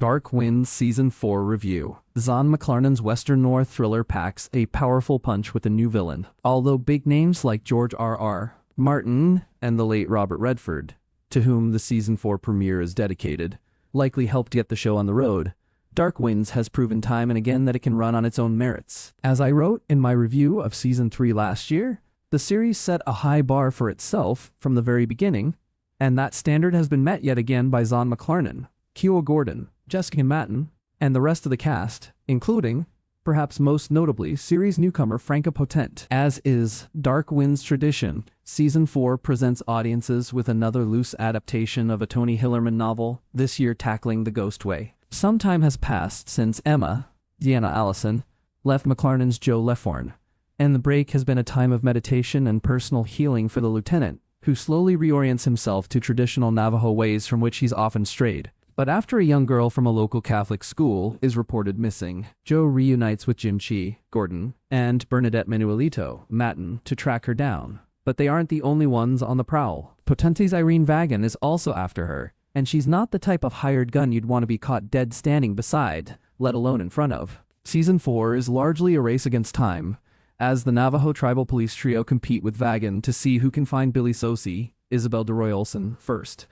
Dark Winds Season 4 Review. Zahn McClarnon's Western Noir thriller packs a powerful punch with a new villain. Although big names like George R.R. Martin and the late Robert Redford, to whom the Season 4 premiere is dedicated, likely helped get the show on the road, Dark Winds has proven time and again that it can run on its own merits. As I wrote in my review of Season 3 last year, the series set a high bar for itself from the very beginning, and that standard has been met yet again by Zahn McClarnon, Keogh Gordon, Jessica Matten, and the rest of the cast, including, perhaps most notably, series newcomer Franca Potente. As is Dark Winds tradition, Season 4 presents audiences with another loose adaptation of a Tony Hillerman novel, this year tackling the ghost way. Some time has passed since Emma, Deanna Allison, left McClarnon's Joe Leforn, and the break has been a time of meditation and personal healing for the lieutenant, who slowly reorients himself to traditional Navajo ways from which he's often strayed. But after a young girl from a local Catholic school is reported missing, Joe reunites with Jim Chi, Gordon, and Bernadette Manuelito, Matten, to track her down. But they aren't the only ones on the prowl. Potente's Irene Vagan is also after her, and she's not the type of hired gun you'd want to be caught dead standing beside, let alone in front of. Season 4 is largely a race against time, as the Navajo tribal police trio compete with Vagan to see who can find Billy Sosi, Isabel DeRoy Olsen, first.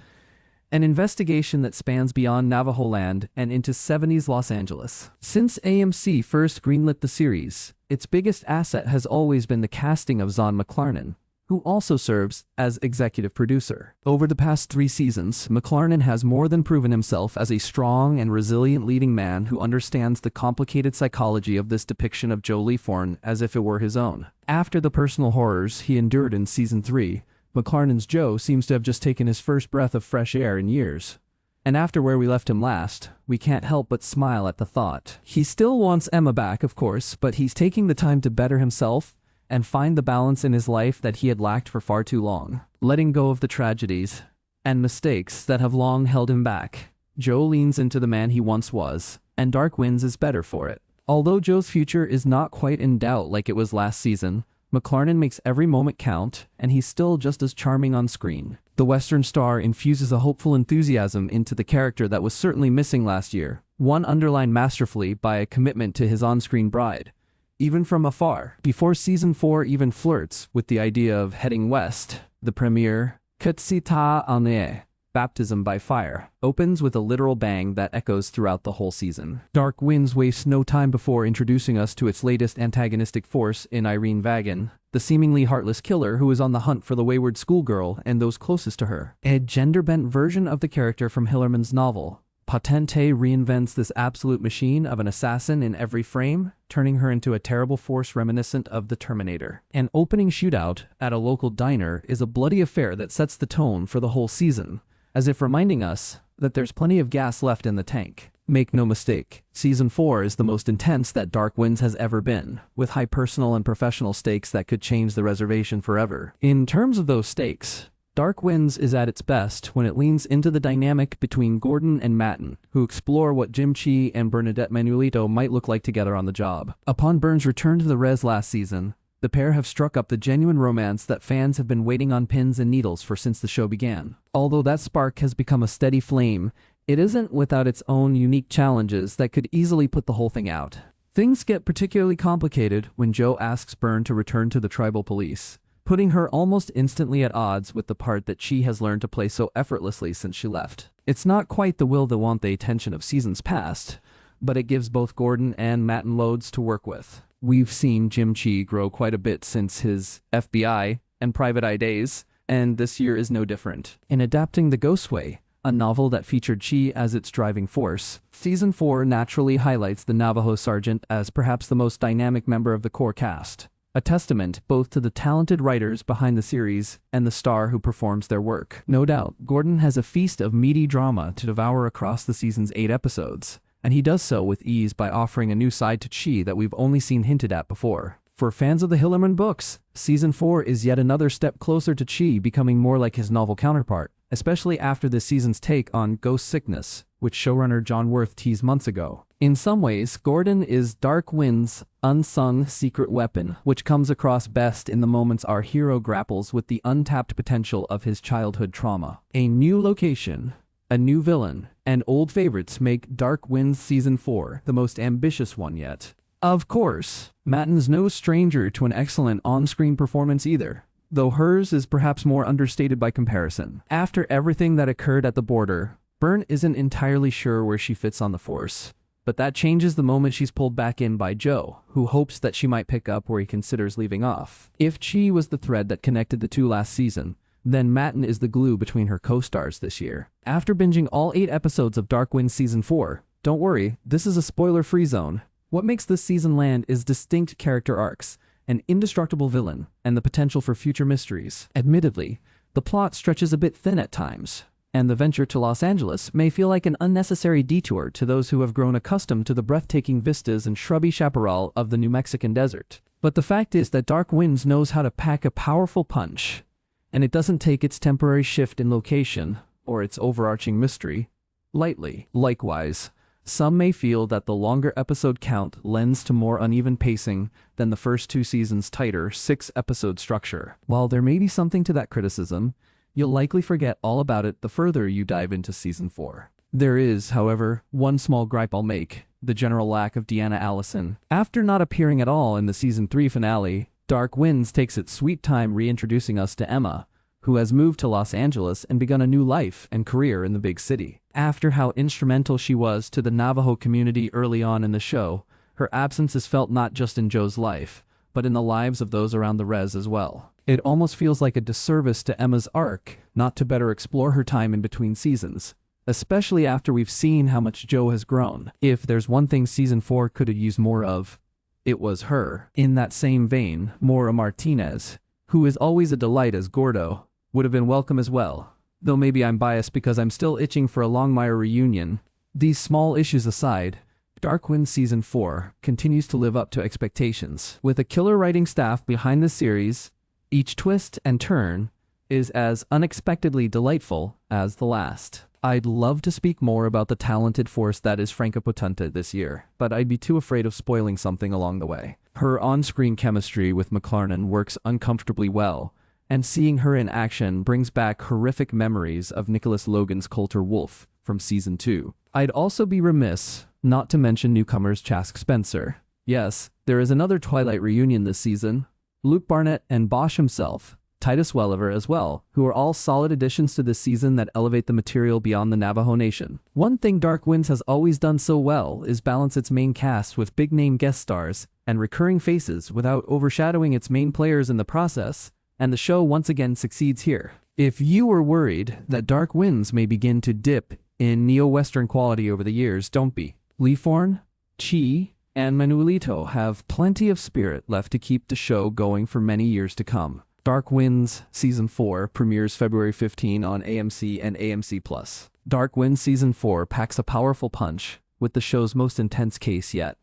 An investigation that spans beyond Navajo land and into 70s Los Angeles. Since AMC first greenlit the series, its biggest asset has always been the casting of Zahn McClarnon, who also serves as executive producer. Over the past 3 seasons, McClarnon has more than proven himself as a strong and resilient leading man who understands the complicated psychology of this depiction of Joe Leforn as if it were his own. After the personal horrors he endured in Season 3, McClarnon's Joe seems to have just taken his first breath of fresh air in years. And after where we left him last, we can't help but smile at the thought. He still wants Emma back, of course, but he's taking the time to better himself and find the balance in his life that he had lacked for far too long. Letting go of the tragedies and mistakes that have long held him back, Joe leans into the man he once was, and Dark Winds is better for it. Although Joe's future is not quite in doubt like it was last season, McClarnon makes every moment count, and he's still just as charming on screen. The Western star infuses a hopeful enthusiasm into the character that was certainly missing last year, one underlined masterfully by a commitment to his on-screen bride, even from afar. Before Season 4 even flirts with the idea of heading west, the premiere, Kutsita Ane, Baptism by Fire, opens with a literal bang that echoes throughout the whole season. Dark Winds wastes no time before introducing us to its latest antagonistic force in Irene Vagan, the seemingly heartless killer who is on the hunt for the wayward schoolgirl and those closest to her. A gender-bent version of the character from Hillerman's novel, Potente reinvents this absolute machine of an assassin in every frame, turning her into a terrible force reminiscent of the Terminator. An opening shootout at a local diner is a bloody affair that sets the tone for the whole season, as if reminding us that there's plenty of gas left in the tank. Make no mistake, Season 4 is the most intense that Dark Winds has ever been, with high personal and professional stakes that could change the reservation forever. In terms of those stakes, Dark Winds is at its best when it leans into the dynamic between Gordon and Matten, who explore what Jim Chi and Bernadette Manuelito might look like together on the job. Upon Byrne's return to the res last season, the pair have struck up the genuine romance that fans have been waiting on pins and needles for since the show began. Although that spark has become a steady flame, it isn't without its own unique challenges that could easily put the whole thing out. Things get particularly complicated when Joe asks Byrne to return to the tribal police, putting her almost instantly at odds with the part that she has learned to play so effortlessly since she left. It's not quite the will that want the attention of seasons past, but it gives both Gordon and Matten loads to work with. We've seen Jim Chi grow quite a bit since his FBI and Private Eye days, and this year is no different. In adapting The Ghostway, a novel that featured Chi as its driving force, Season 4 naturally highlights the Navajo sergeant as perhaps the most dynamic member of the core cast, a testament both to the talented writers behind the series and the star who performs their work. No doubt, Gordon has a feast of meaty drama to devour across the season's 8 episodes, and he does so with ease by offering a new side to Chi that we've only seen hinted at before. For fans of the Hillerman books, Season 4 is yet another step closer to Chi becoming more like his novel counterpart, especially after this season's take on ghost sickness, which showrunner John Wirth teased months ago. In some ways, Gordon is Dark Wind's unsung secret weapon, which comes across best in the moments our hero grapples with the untapped potential of his childhood trauma. A new location, a new villain, and old favorites make Dark Winds Season 4 the most ambitious one yet. Of course, Matten's no stranger to an excellent on-screen performance either, though hers is perhaps more understated by comparison. After everything that occurred at the border, Byrne isn't entirely sure where she fits on the force, but that changes the moment she's pulled back in by Joe, who hopes that she might pick up where he considers leaving off. If Chi was the thread that connected the two last season, then Matten is the glue between her co-stars this year. After binging all 8 episodes of Dark Winds Season 4, don't worry, this is a spoiler-free zone. What makes this season land is distinct character arcs, an indestructible villain, and the potential for future mysteries. Admittedly, the plot stretches a bit thin at times, and the venture to Los Angeles may feel like an unnecessary detour to those who have grown accustomed to the breathtaking vistas and shrubby chaparral of the New Mexican desert. But the fact is that Dark Winds knows how to pack a powerful punch, and it doesn't take its temporary shift in location, or its overarching mystery, lightly. Likewise, some may feel that the longer episode count lends to more uneven pacing than the first 2 seasons' tighter 6-episode structure. While there may be something to that criticism, you'll likely forget all about it the further you dive into Season 4. There is, however, one small gripe I'll make: the general lack of Deanna Allison. After not appearing at all in the Season 3 finale, Dark Winds takes its sweet time reintroducing us to Emma, who has moved to Los Angeles and begun a new life and career in the big city. After how instrumental she was to the Navajo community early on in the show, her absence is felt not just in Joe's life, but in the lives of those around the res as well. It almost feels like a disservice to Emma's arc not to better explore her time in between seasons, especially after we've seen how much Joe has grown. If there's one thing Season 4 could have used more of, it was her. In that same vein, Maura Martinez, who is always a delight as Gordo, would have been welcome as well, though maybe I'm biased because I'm still itching for a Longmire reunion. These small issues aside, Dark Winds Season 4 continues to live up to expectations. With a killer writing staff behind the series, each twist and turn is as unexpectedly delightful as the last. I'd love to speak more about the talented force that is Franca Potente this year, but I'd be too afraid of spoiling something along the way. Her on-screen chemistry with McClarnon works uncomfortably well, and seeing her in action brings back horrific memories of Nicholas Logan's Coulter Wolfe from Season 2. I'd also be remiss not to mention newcomers Chask Spencer. Yes, there is another Twilight reunion this season. Luke Barnett and Bosch himself, Titus Welliver as well, who are all solid additions to this season that elevate the material beyond the Navajo Nation. One thing Dark Winds has always done so well is balance its main cast with big-name guest stars and recurring faces without overshadowing its main players in the process, and the show once again succeeds here. If you were worried that Dark Winds may begin to dip in neo-Western quality over the years, don't be. Lee Forn, Chi, and Manuelito have plenty of spirit left to keep the show going for many years to come. Dark Winds Season 4 premieres February 15 on AMC and AMC+. Dark Winds Season 4 packs a powerful punch, with the show's most intense case yet.